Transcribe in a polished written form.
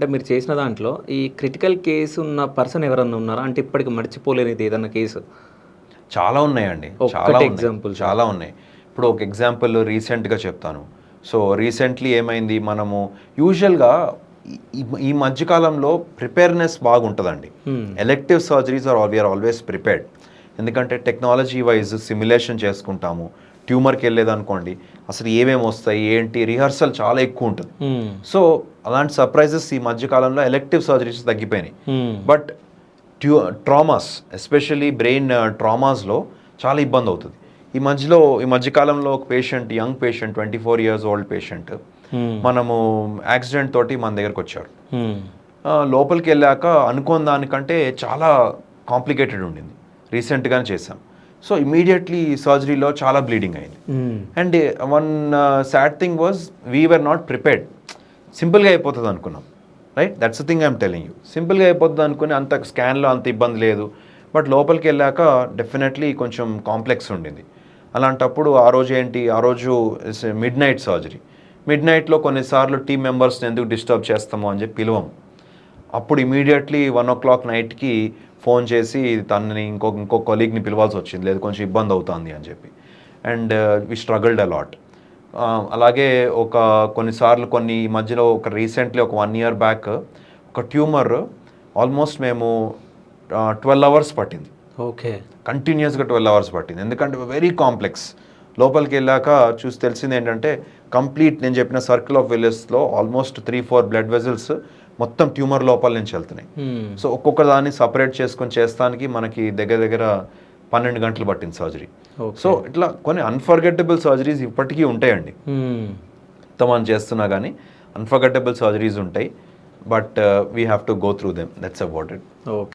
అంటే మీరు చేసిన దాంట్లో ఈ క్రిటికల్ కేస్ ఉన్న పర్సన్ ఎవరన్నా ఉన్నారా? అంటే ఇప్పటికి మర్చిపోలేనిది ఏదన్నా కేసు? చాలా ఉన్నాయండి. చాలా ఒక్కటి ఉన్నాయి. ఎగ్జాంపుల్ చాలు. చాలా ఉన్నాయి. ఇప్పుడు ఒక ఎగ్జాంపుల్ రీసెంట్‌గా చెప్తాను. సో, రీసెంట్‌లీ ఏమైంది, మనము యూజువల్‌గా ఈ ఈ ఈ మధ్య కాలంలో ప్రిపేర్‌నెస్ బాగుంటదండి. Elective surgeries we are always prepared. ఎందుకంటే టెక్నాలజీ వైస్ సిమ్యులేషన్ చేసుకుంటాము. ట్యూమర్‌కి వెళ్ళేదనుకోండి, అసలు ఏమేమి వస్తాయి, ఏంటి రిహార్సల్ చాలా ఎక్కువ ఉంటుంది. సో, అలాంటి సర్ప్రైజెస్ ఈ మధ్య కాలంలో ఎలెక్టివ్ సర్జరీస్ తగ్గిపోయినాయి. బట్ ట్రామాస్, ఎస్పెషల్లీ బ్రెయిన్ ట్రామాస్లో చాలా ఇబ్బంది అవుతుంది. ఈ మధ్యకాలంలో ఒక patient, young patient, 24 years old patient, మనము యాక్సిడెంట్ తోటి మన దగ్గరకు వచ్చారు. లోపలికి వెళ్ళాక అనుకోని దానికంటే చాలా కాంప్లికేటెడ్ ఉండింది. రీసెంట్గానే చేసాం. సో ఇమీడియట్లీ సర్జరీలో చాలా బ్లీడింగ్ అయింది. And one sad thing was we were not prepared. సింపుల్గా అయిపోతుంది అనుకున్నాం, right? That's the thing I'm telling you. సింపుల్గా అయిపోతుంది అనుకుని అంత స్కాన్లో అంత ఇబ్బంది లేదు. బట్ లోపలికి వెళ్ళాక డెఫినెట్లీ కొంచెం కాంప్లెక్స్ ఉండింది. అలాంటప్పుడు ఆ రోజు మిడ్ నైట్ సర్జరీ. మిడ్ నైట్లో కొన్నిసార్లు టీమ్ మెంబర్స్ని ఎందుకు డిస్టర్బ్ చేస్తామో అని చెప్పి పిలవము. అప్పుడు ఇమీడియట్లీ 1 o'clock నైట్కి ఫోన్ చేసి తనని ఇంకో కొలీగ్ని పిలవాల్సి వచ్చింది, లేదు కొంచెం ఇబ్బంది అవుతుంది అని చెప్పి. And we struggled a lot. అలాగే కొన్నిసార్లు మధ్యలో రీసెంట్లీ ఒక 1 year బ్యాక్ ఒక ట్యూమర్ ఆల్మోస్ట్ మేము 12 hours పట్టింది. ఓకే. కంటిన్యూస్గా 12 hours పట్టింది. ఎందుకంటే వెరీ కాంప్లెక్స్. లోపలికి వెళ్ళాక చూసి తెలిసింది ఏంటంటే కంప్లీట్ నేను చెప్పిన సర్కిల్ ఆఫ్ విలెస్లో ఆల్మోస్ట్ 3-4 బ్లడ్ వెజల్స్ మొత్తం ట్యూమర్ లోపల నుంచి వెళ్తున్నాయి. సో ఒక్కొక్క దాన్ని సపరేట్ చేసుకొని చేస్తానికి మనకి దగ్గర 12 గంటలు పట్టింది సర్జరీ. సో ఇట్లా కొన్ని అన్ఫర్గెటబుల్ సర్జరీస్ ఇప్పటికీ ఉంటాయండి. మనం చేస్తున్నా కానీ అన్ఫర్గెటబుల్ సర్జరీస్ ఉంటాయి. But we have to go through them. That's about it. Okay.